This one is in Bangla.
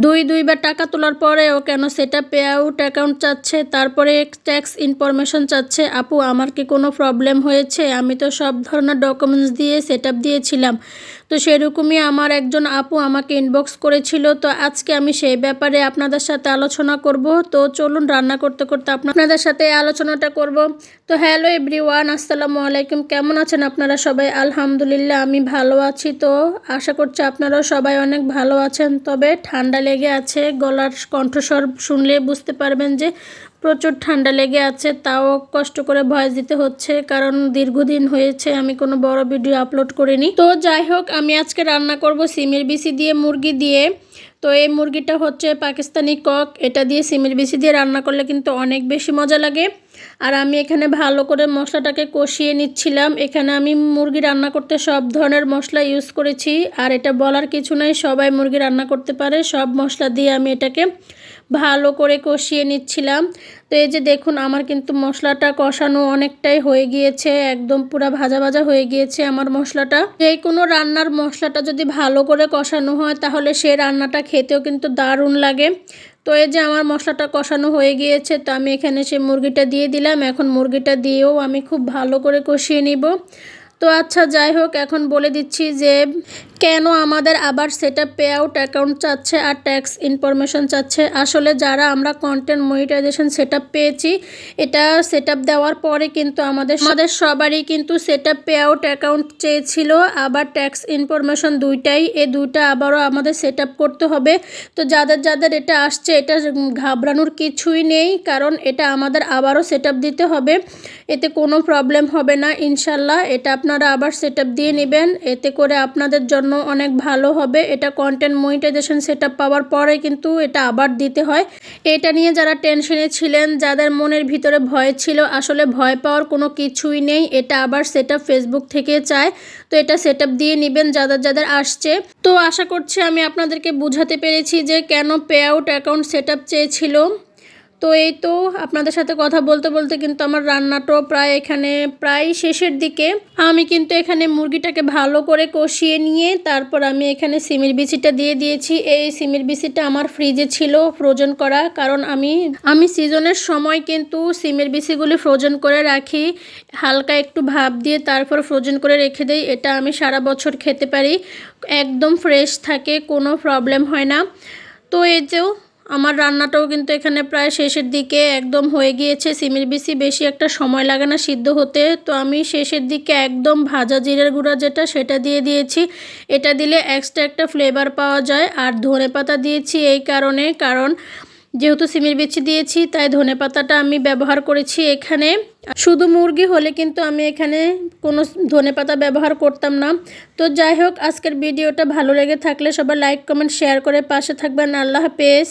দুইবার টাকা তোলার পরেও কেন সেটা পে আউট অ্যাকাউন্ট চাচ্ছে, তারপরে ট্যাক্স ইনফরমেশন চাচ্ছে। আপু আমার কি কোনো প্রবলেম হয়েছে? আমি তো সব ধরনের ডকুমেন্টস দিয়ে সেট আপ দিয়েছিলাম। তো সেরকমই আমার একজন আপু আমাকে ইনবক্স করেছিল। তো আজকে আমি সেই ব্যাপারে আপনাদের সাথে আলোচনা করব। তো চলুন রান্না করতে করতে আপনাদের সাথে আলোচনাটা করব। তো হ্যালো এভরিওয়ান, আসসালামু আলাইকুম। কেমন আছেন আপনারা সবাই? আলহামদুলিল্লাহ আমি ভালো আছি। তো আশা করছি আপনারাও সবাই অনেক ভালো আছেন। তবে ঠান্ডা লেগে আছে, গলার কণ্ঠস্বর শুনলে বুঝতে পারবেন যে প্রচুর ঠান্ডা লেগে আছে। তাও কষ্ট করে ভয়েস দিতে হচ্ছে, কারণ দীর্ঘদিন হয়েছে আমি কোনো বড় ভিডিও আপলোড করিনি। তো যাই হোক, আমি আজকে রান্না করব সিমের বিচি দিয়ে, মুরগি দিয়ে। তো এই মুরগিটা হচ্ছে পাকিস্তানি কক। এটা দিয়ে সিমের বিচি দিয়ে রান্না করলে কিন্তু অনেক বেশি মজা লাগে। আর আমি এখানে ভালো করে মশলাটাকে কষিয়ে নিচ্ছিলাম। এখানে আমি মুরগি রান্না করতে সব ধরনের মশলা ইউজ করেছি। আর এটা বলার কিছু নাই, সবাই মুরগি রান্না করতে পারে। সব মশলা দিয়ে আমি এটাকে ভালো করে কষিয়ে নিচ্ছিলাম। তো এই যে দেখুন, আমার কিন্তু মশলাটা কষানো অনেকটাই হয়ে গিয়েছে, একদম পুরা ভাজা ভাজা হয়ে গিয়েছে আমার মশলাটা। যে কোনো রান্নার মশলাটা যদি ভালো করে কষানো হয় তাহলে সেই রান্নাটা খেতেও কিন্তু দারুণ লাগে। তো এই যে আমার মশলাটা কষানো হয়ে গিয়েছে, তো আমি এখানে সেই মুরগিটা দিয়ে দিলাম। এখন মুরগিটা দিয়েও আমি খুব ভালো করে কষিয়ে নিব। তো আচ্ছা যাই হোক, এখন বলে দিচ্ছি যে কেন আমাদের আবার সেটা পে আউট অ্যাকাউন্ট চাচ্ছে আর ট্যাক্স ইনফরমেশন চাচ্ছে। আসলে যারা আমরা কন্টেন্ট মনিটাইজেশন সেট আপ পেয়েছি, এটা সেট আপ দেওয়ার পরে কিন্তু আমাদের সবারই কিন্তু set up pay out account চেয়েছিল, আবার ট্যাক্স ইনফরমেশন দুইটাই। এই দুইটা আবারও আমাদের সেট আপ করতে হবে। তো যাদের এটা আসছে, এটা ঘাবড়ানোর কিছুই নেই, কারণ এটা আমাদের আবারও সেট আপ দিতে হবে। এতে কোনো প্রবলেম হবে না ইনশাল্লাহ। এটা আপনারা আবার সেট আপ দিয়ে নেবেন, এতে করে আপনাদের জন্য অনেক ভালো হবে। এটা কন্টেন্ট মনিটাইজেশন সেট আপ পাওয়ার পরে কিন্তু এটা আবার দিতে হয়। এটা নিয়ে যারা টেনশনে ছিলেন, যাদের মনের ভিতরে ভয় ছিল, আসলে ভয় পাওয়ার কোনো কিছুই নেই। এটা আবার সেট আপ ফেসবুক থেকে চায়। তো এটা সেট আপ দিয়ে নেবেন যাদের আসছে। তো আশা করছি আমি আপনাদেরকে বুঝাতে পেরেছি যে কেন pay out account set up চেয়েছিল। তো এই তো আপনাদের সাথে কথা বলতে বলতে কিন্তু আমার রান্নাটাও প্রায় শেষের দিকে। আমি কিন্তু এখানে মুরগিটাকে ভালো করে কষিয়ে নিয়ে তারপর আমি এখানে সিমের বিচিটা দিয়ে দিয়েছি। এই সিমের বিচিটা আমার ফ্রিজে ছিল ফ্রোজেন করা, কারণ আমি সিজনের সময় কিন্তু সিমের বিচিগুলি ফ্রোজেন করে রাখি, হালকা একটু ভাপ দিয়ে তারপর ফ্রোজেন করে রেখে দিই। এটা আমি সারা বছর খেতে পারি, একদম ফ্রেশ থাকে, কোনো প্রবলেম হয় না। তো এই যে আমার রান্নাটাও কিন্তু এখানে প্রায় শেষের দিকে একদম হয়ে গিয়েছে। সিমের বিচি বেশি একটা সময় লাগে না সিদ্ধ হতে। তো আমি শেষের দিকে একদম ভাজা জিরের গুঁড়া যেটা, সেটা দিয়ে দিয়েছি। এটা দিলে এক্সট্রা একটা ফ্লেভার পাওয়া যায়। আর ধনেপাতা দিয়েছি এই কারণ যেহেতু সিমের বিচি দিয়েছি, তাই ধনেপাতাটা আমি ব্যবহার করেছি এখানে। শুধু মুরগি হলে কিন্তু আমি এখানে কোনো ধনেপাতা ব্যবহার করতাম না। তো যাই হোক, আজকের ভিডিওটা ভালো লেগে থাকলে সবাই লাইক কমেন্ট শেয়ার করে পাশে থাকবেন। আল্লাহ হাফেজ।